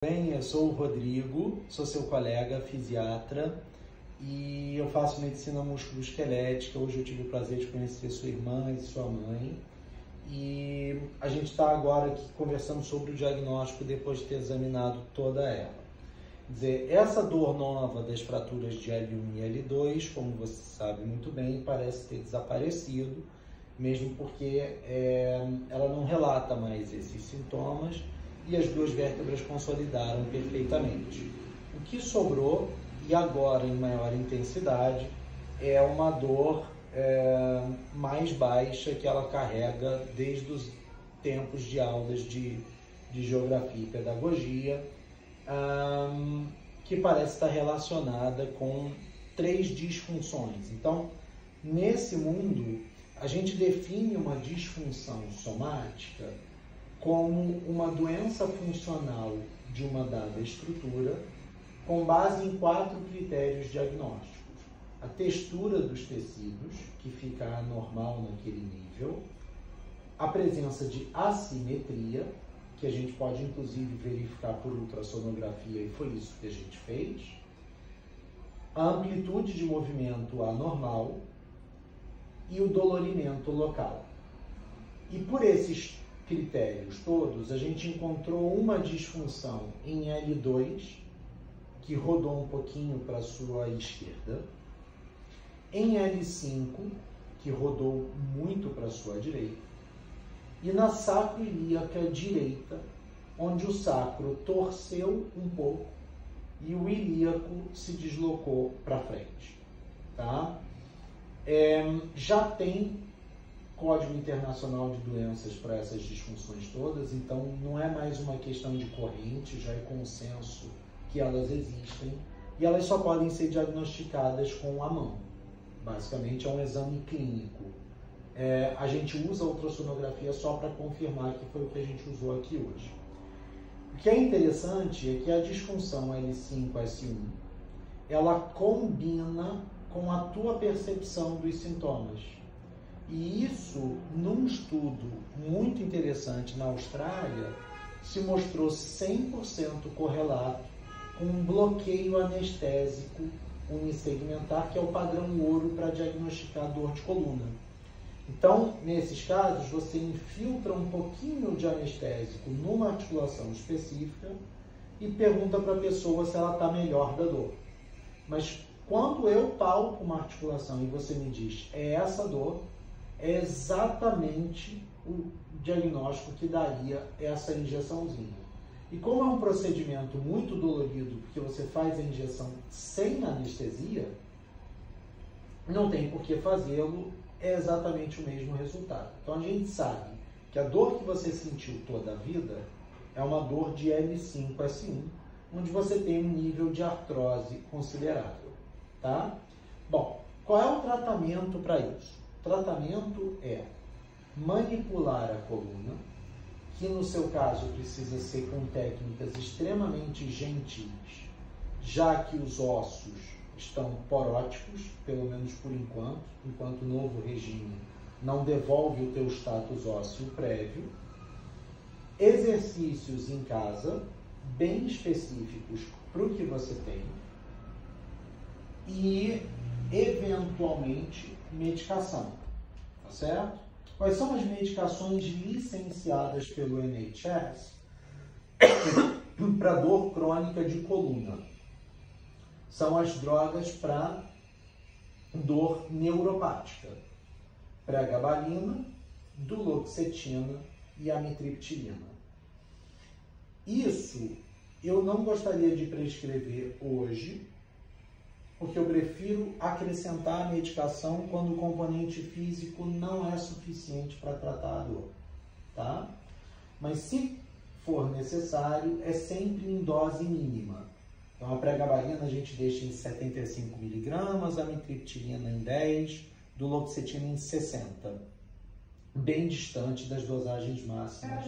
Bem, eu sou o Rodrigo, sou seu colega fisiatra e eu faço medicina musculoesquelética. Hoje eu tive o prazer de conhecer sua irmã e sua mãe e a gente está agora aqui conversando sobre o diagnóstico depois de ter examinado toda ela. Quer dizer, essa dor nova das fraturas de L1 e L2, como você sabe muito bem, parece ter desaparecido, mesmo porque ela não relata mais esses sintomas e as duas vértebras consolidaram perfeitamente. O que sobrou, e agora em maior intensidade, é uma dor mais baixa que ela carrega desde os tempos de aulas de geografia e pedagogia, que parece estar relacionada com 3 disfunções. Então, nesse mundo, a gente define uma disfunção somática como uma doença funcional de uma dada estrutura com base em 4 critérios diagnósticos. A textura dos tecidos, que fica anormal naquele nível, a presença de assimetria, que a gente pode inclusive verificar por ultrassonografia, e foi isso que a gente fez, a amplitude de movimento anormal e o dolorimento local. E por esses critérios todos, a gente encontrou uma disfunção em L2, que rodou um pouquinho para a sua esquerda, em L5, que rodou muito para a sua direita, e na sacroiliaca direita, onde o sacro torceu um pouco e o ilíaco se deslocou para frente. Tá? Já tem Código Internacional de Doenças para essas disfunções todas, então não é mais uma questão de corrente, já é consenso que elas existem e elas só podem ser diagnosticadas com a mão. Basicamente é um exame clínico. A gente usa a ultrassonografia só para confirmar que foi o que a gente usou aqui hoje. O que é interessante é que a disfunção L5-S1 ela combina com a tua percepção dos sintomas. E isso, num estudo muito interessante na Austrália, se mostrou 100% correlato com um bloqueio anestésico unissegmentar, que é o padrão ouro para diagnosticar dor de coluna. Então, nesses casos, você infiltra um pouquinho de anestésico numa articulação específica e pergunta para a pessoa se ela está melhor da dor. Mas quando eu palpo uma articulação e você me diz, é essa dor, é exatamente o diagnóstico que daria essa injeçãozinha. E como é um procedimento muito dolorido, porque você faz a injeção sem anestesia, não tem por que fazê-lo, é exatamente o mesmo resultado. Então a gente sabe que a dor que você sentiu toda a vida é uma dor de L5-S1, onde você tem um nível de artrose considerável. Tá? Bom, qual é o tratamento para isso? O tratamento é manipular a coluna, que no seu caso precisa ser com técnicas extremamente gentis, já que os ossos estão poróticos, pelo menos por enquanto o novo regime não devolve o teu status ósseo prévio. Exercícios em casa, bem específicos para o que você tem, e eventualmente medicação, tá certo? Quais são as medicações licenciadas pelo NHS para dor crônica de coluna? São as drogas para dor neuropática, pregabalina, duloxetina e amitriptilina. Isso eu não gostaria de prescrever hoje, porque eu prefiro acrescentar a medicação quando o componente físico não é suficiente para tratar a dor, tá? Mas se for necessário, é sempre em dose mínima. Então a pregabalina a gente deixa em 75 mg, a amitriptilina em 10, duloxetina em 60. Bem distante das dosagens máximas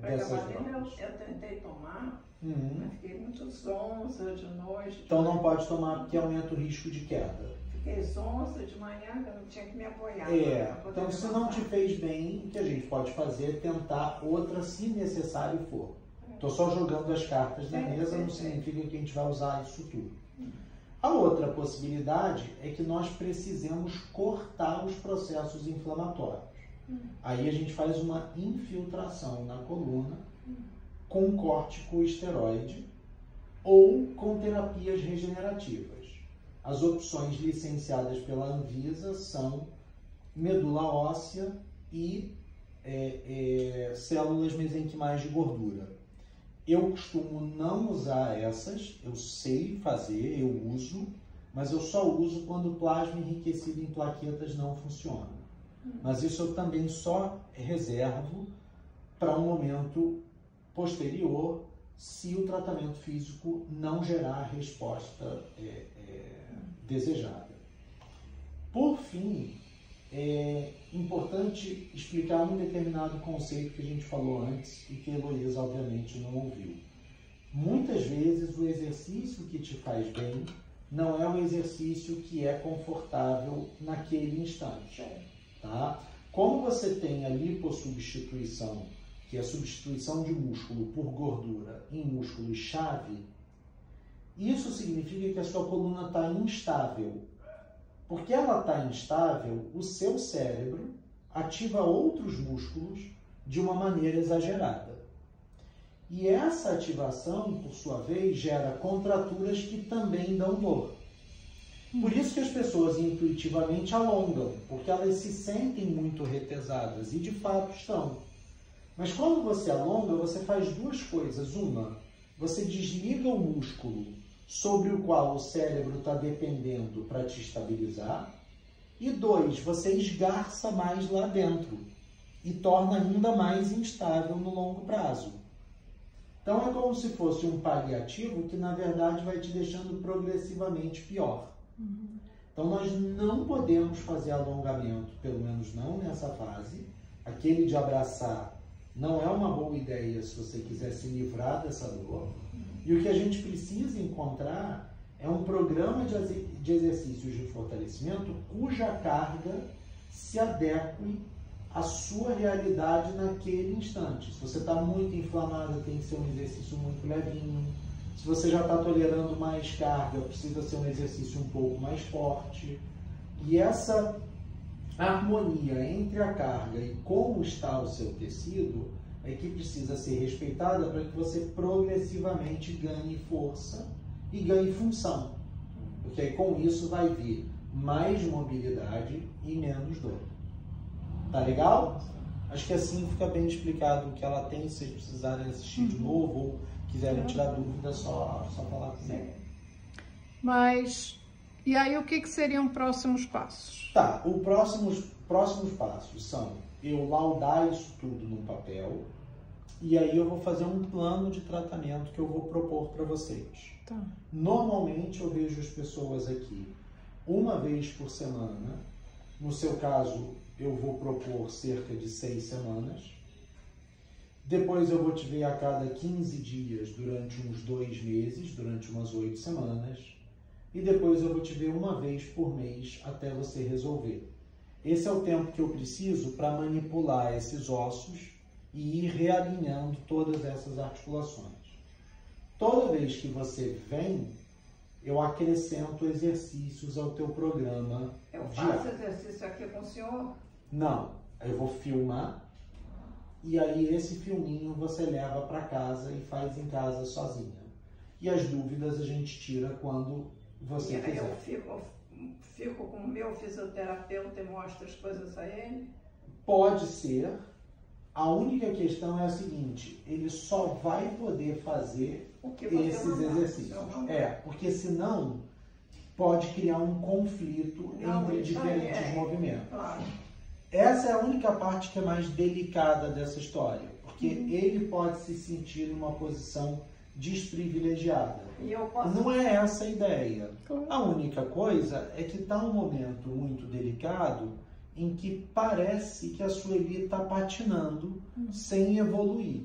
dessas drogas. Eu tentei tomar, mas fiquei muito zonza de noite. Então não pode tomar porque aumenta o risco de queda. Fiquei zonza de manhã, que eu não tinha que me apoiar. Então se não te fez bem, o que a gente pode fazer é tentar outra se necessário for. Estou só jogando as cartas na mesa, não significa que a gente vai usar isso tudo. A outra possibilidade é que nós precisemos cortar os processos inflamatórios. Aí a gente faz uma infiltração na coluna com corticosteroide ou com terapias regenerativas. As opções licenciadas pela Anvisa são medula óssea e células mesenquimais de gordura. Eu costumo não usar essas, eu sei fazer, eu uso, mas eu só uso quando o plasma enriquecido em plaquetas não funciona. Mas isso eu também só reservo para um momento posterior, se o tratamento físico não gerar a resposta desejada. Por fim, é importante explicar um determinado conceito que a gente falou antes e que a Heloísa, obviamente, não ouviu. Muitas vezes o exercício que te faz bem não é o exercício que é confortável naquele instante. Tá? Como você tem a lipossubstituição, que é a substituição de músculo por gordura em músculo-chave, isso significa que a sua coluna está instável. Porque ela está instável, o seu cérebro ativa outros músculos de uma maneira exagerada. E essa ativação, por sua vez, gera contraturas que também dão dor. Por isso que as pessoas intuitivamente alongam, porque elas se sentem muito retesadas, e de fato estão. Mas quando você alonga, você faz duas coisas. Uma, você desliga o músculo sobre o qual o cérebro está dependendo para te estabilizar. E dois, você esgarça mais lá dentro e torna ainda mais instável no longo prazo. Então é como se fosse um paliativo que na verdade vai te deixando progressivamente pior. Então nós não podemos fazer alongamento, pelo menos não nessa fase. Aquele de abraçar não é uma boa ideia se você quiser se livrar dessa dor. E o que a gente precisa encontrar é um programa de exercícios de fortalecimento cuja carga se adeque à sua realidade naquele instante. Se você está muito inflamado, tem que ser um exercício muito levinho. Se você já está tolerando mais carga, precisa ser um exercício um pouco mais forte. E essa harmonia entre a carga e como está o seu tecido é que precisa ser respeitada para que você progressivamente ganhe força e ganhe função. Porque aí com isso vai vir mais mobilidade e menos dor. Tá legal? Acho que assim fica bem explicado o que ela tem. Se vocês precisarem assistir de novo ou quiserem tirar dúvida, só falar comigo. Mas, e aí o que seriam próximos passos? Tá, os próximos passos são eu laudar isso tudo no papel e aí eu vou fazer um plano de tratamento que eu vou propor para vocês. Tá. Normalmente eu vejo as pessoas aqui uma vez por semana. No seu caso, eu vou propor cerca de 6 semanas. Depois eu vou te ver a cada 15 dias durante uns 2 meses, durante umas 8 semanas. E depois eu vou te ver uma vez por mês até você resolver. Esse é o tempo que eu preciso para manipular esses ossos e ir realinhando todas essas articulações. Toda vez que você vem, eu acrescento exercícios ao teu programa Eu faço exercício aqui com o senhor? Não, eu vou filmar e aí esse filminho você leva para casa e faz em casa sozinha. E as dúvidas a gente tira quando você quiser. Eu fico com o meu fisioterapeuta e mostro as coisas a ele? Pode ser. A única questão é a seguinte, ele só vai poder fazer esses exercícios. Porque senão pode criar um conflito entre diferentes movimentos. Claro. Essa é a única parte que é mais delicada dessa história, porque ele pode se sentir numa posição desprivilegiada. E eu posso... Não é essa a ideia. A única coisa é que está um momento muito delicado em que parece que a Sueli está patinando sem evoluir.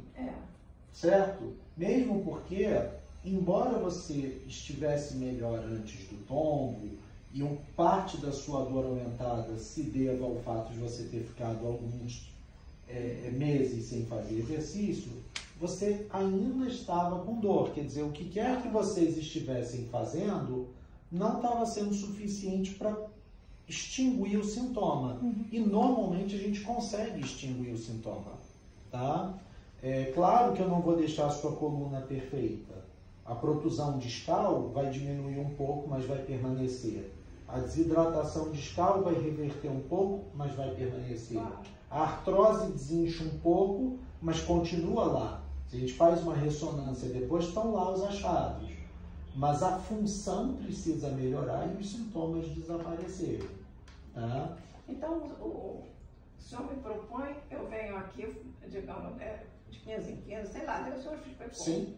Certo? Mesmo porque, embora você estivesse melhor antes do tombo, e parte da sua dor aumentada se deva ao fato de você ter ficado alguns meses sem fazer exercício, você ainda estava com dor. Quer dizer, o que quer que vocês estivessem fazendo não estava sendo suficiente para extinguir o sintoma. E normalmente a gente consegue extinguir o sintoma, tá? É claro que eu não vou deixar a sua coluna perfeita. A protusão discal vai diminuir um pouco, mas vai permanecer. A desidratação discal vai reverter um pouco, mas vai permanecer. A artrose desincha um pouco, mas continua lá. Se a gente faz uma ressonância depois, estão lá os achados. Mas a função precisa melhorar e os sintomas desaparecerem. Tá? Então, o senhor me propõe, eu venho aqui, digamos, de 15 em 15, sei lá, o senhor explicou. Sim.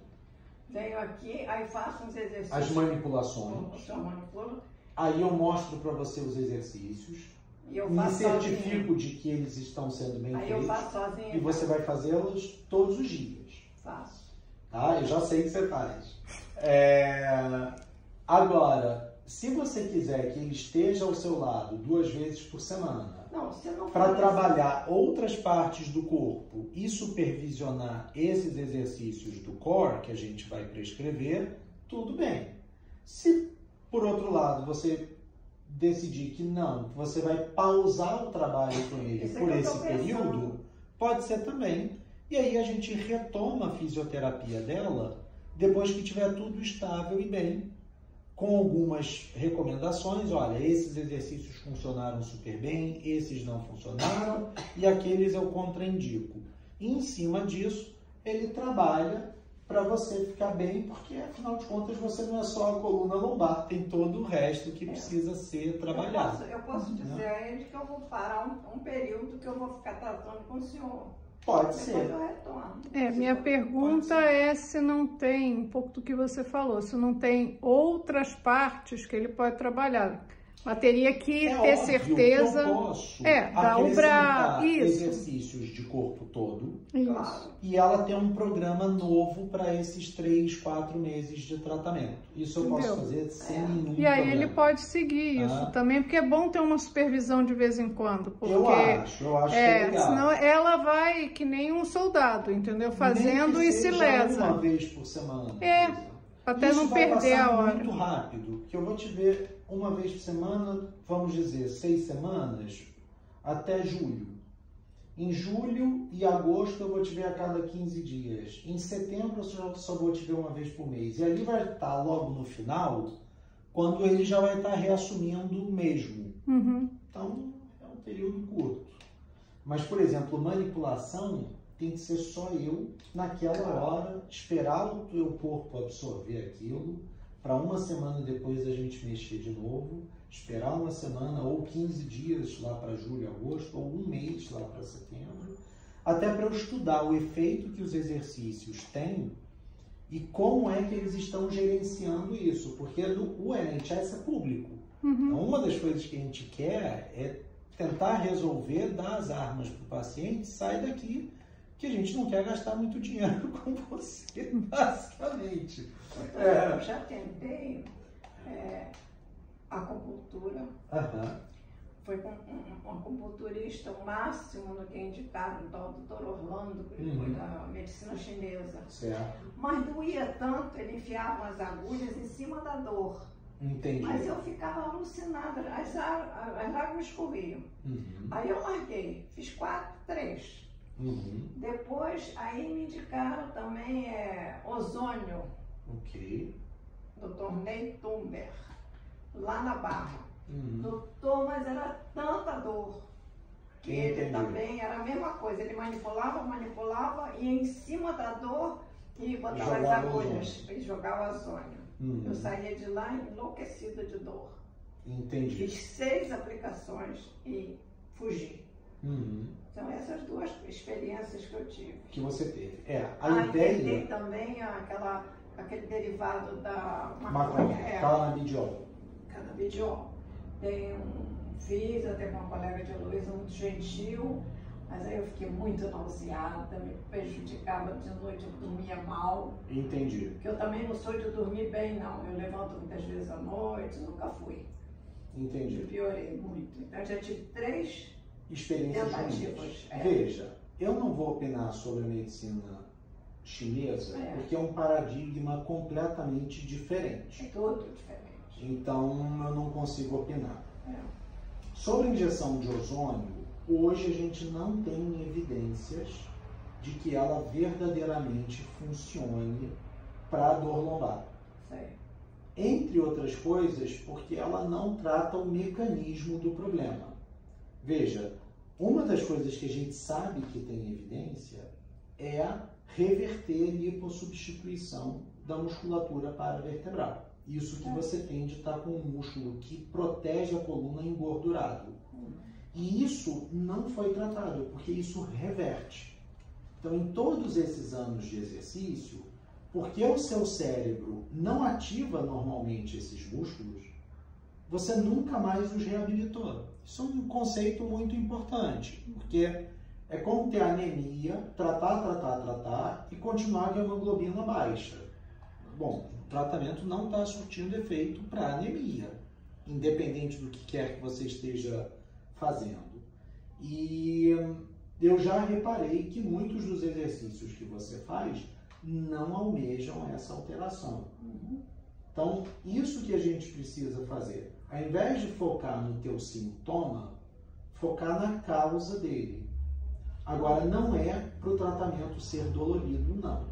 Venho aqui, aí faço uns exercícios. As manipulações. O senhor manipula. Aí eu mostro para você os exercícios. E eu Me faço certifico sozinha. de que eles estão sendo bem Aí feitos. eu faço sozinha. E você vai fazê-los todos os dias. Faço. Tá? Eu já sei que você faz. Agora, se você quiser que ele esteja ao seu lado 2 vezes por semana, Não, se não para for trabalhar outras partes do corpo e supervisionar esses exercícios do core que a gente vai prescrever, tudo bem. Se, por outro lado, você decidir que não, que você vai pausar o trabalho com ele por esse período, pode ser também. E aí a gente retoma a fisioterapia dela depois que tiver tudo estável e bem, com algumas recomendações. Olha, esses exercícios funcionaram super bem, esses não funcionaram e aqueles eu contraindico. E em cima disso, ele trabalha para você ficar bem, porque afinal de contas você não é só a coluna lombar, tem todo o resto que precisa ser trabalhado. Eu posso dizer a ele que eu vou parar um período que eu vou ficar tratando com o senhor. Pode Depois ser. eu retorno. Minha pergunta é se não tem, um pouco do que você falou, se não tem outras partes que ele pode trabalhar. Mas teria que ter óbvio certeza. que eu posso dá o bra... acrescentar Isso. exercícios de corpo todo. Isso. E ela tem um programa novo para esses 3, 4 meses de tratamento. Isso eu posso fazer sem nenhum E aí problema. ele pode seguir isso também, porque é bom ter uma supervisão de vez em quando. Porque, eu acho que é legal. Senão ela vai que nem um soldado, entendeu? Fazendo Nem e que se seja lesa. uma vez por semana. Até Isso não vai perder passar a hora. muito rápido, que eu vou te ver uma vez por semana, vamos dizer, 6 semanas, até julho. Em julho e agosto eu vou te ver a cada 15 dias. Em setembro eu só vou te ver uma vez por mês. E ali vai estar logo no final, quando ele já vai estar reassumindo mesmo. Então, é um período curto. Mas, por exemplo, manipulação tem que ser só eu, naquela hora, esperar o teu corpo absorver aquilo, para uma semana depois a gente mexer de novo, esperar uma semana ou 15 dias lá para julho, agosto, ou um mês lá para setembro, até para eu estudar o efeito que os exercícios têm e como é que eles estão gerenciando isso, porque o NHS é público. Então, uma das coisas que a gente quer é tentar resolver, dar as armas para o paciente, sai daqui, que a gente não quer gastar muito dinheiro com você, basicamente. Eu já tentei acupuntura. Foi com um acupunturista, o máximo no que é indicado, o Dr. Orlando, que foi da medicina chinesa. Certo. Mas doía tanto, ele enfiava as agulhas em cima da dor. Entendi. Mas eu ficava alucinada, as lágrimas corriam. Aí eu larguei, fiz 3. Depois, aí me indicaram também ozônio. Ok. Dr. Ney Tumber, lá na Barra. Doutor, mas era tanta dor que ele também era a mesma coisa. Ele manipulava e em cima da dor ele botava as agulhas e jogava ozônio. Eu saía de lá enlouquecida de dor. Entendi. Fiz 6 aplicações e fugi. São essas 2 experiências que eu tive. Que você teve. A ideia... Tentei também aquele derivado da maconha, canabidiol. Canabidiol. Fiz até com uma colega de Heloísa, muito gentil, mas aí eu fiquei muito nauseada, me prejudicava de noite, eu dormia mal. Entendi. Porque eu também não sou de dormir bem, não. Eu levanto muitas vezes à noite, nunca fui. Entendi. Eu piorei muito. Então eu já tive 3 experiências tentativas. ruins. Veja, eu não vou opinar sobre a medicina chinesa, porque é um paradigma completamente diferente. É todo diferente. Então, eu não consigo opinar. Sobre a injeção de ozônio, hoje a gente não tem evidências de que ela verdadeiramente funcione para a dor lombar. Entre outras coisas, porque ela não trata o mecanismo do problema. Veja, uma das coisas que a gente sabe que tem evidência é reverter a lipossubstituição da musculatura paravertebral. Isso que você tem de estar com um músculo que protege a coluna engordurado. E isso não foi tratado, porque isso reverte. Então, em todos esses anos de exercício, porque o seu cérebro não ativa normalmente esses músculos, você nunca mais os reabilitou. Isso é um conceito muito importante, porque é como ter anemia, tratar e continuar com a hemoglobina baixa. Bom, o tratamento não está surtindo efeito para anemia, independente do que quer que você esteja fazendo. E eu já reparei que muitos dos exercícios que você faz não almejam essa alteração. Então, isso que a gente precisa fazer, ao invés de focar no teu sintoma, focar na causa dele. Agora, não é para o tratamento ser dolorido, não.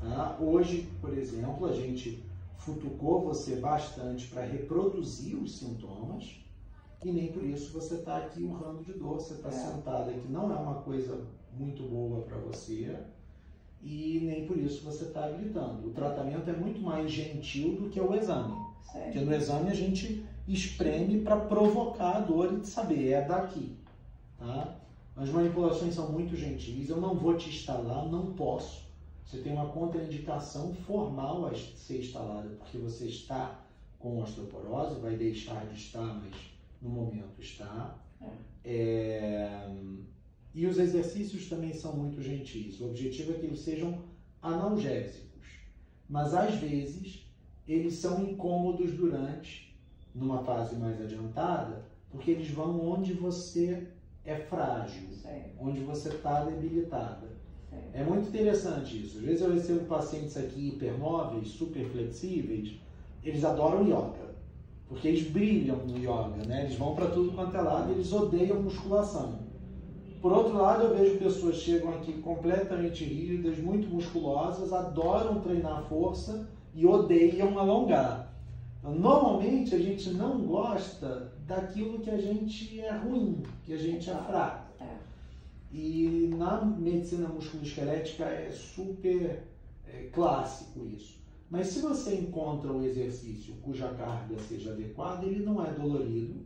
Tá? Hoje, por exemplo, a gente futucou você bastante para reproduzir os sintomas e nem por isso você está aqui urrando de dor, você está sentada, que não é uma coisa muito boa para você e nem por isso você está gritando. O tratamento é muito mais gentil do que o exame. Porque no exame a gente espreme para provocar a dor e de saber, é daqui. Tá? As manipulações são muito gentis, eu não vou te instalar, não posso. Você tem uma contraindicação formal a ser instalada, porque você está com osteoporose, vai deixar de estar, mas no momento está. E os exercícios também são muito gentis. O objetivo é que eles sejam analgésicos. Mas, às vezes, eles são incômodos durante, numa fase mais adiantada, porque eles vão onde você é frágil, onde você está debilitada. É muito interessante isso. Às vezes eu recebo pacientes aqui hipermóveis, super flexíveis, eles adoram yoga, porque eles brilham no yoga, né? Eles vão para tudo quanto é lado, eles odeiam musculação. Por outro lado, eu vejo pessoas que chegam aqui completamente rígidas, muito musculosas, adoram treinar força e odeiam alongar. Então, normalmente a gente não gosta daquilo que a gente é ruim, que a gente é fraco. E na medicina musculoesquelética é super clássico isso. Mas se você encontra o exercício cuja carga seja adequada, ele não é dolorido.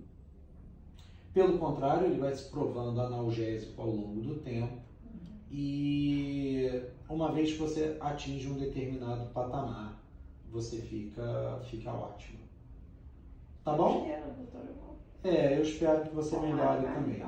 Pelo contrário, ele vai se provando analgésico ao longo do tempo. E uma vez que você atinge um determinado patamar, você fica ótimo. Tá bom? Eu espero que você melhore também.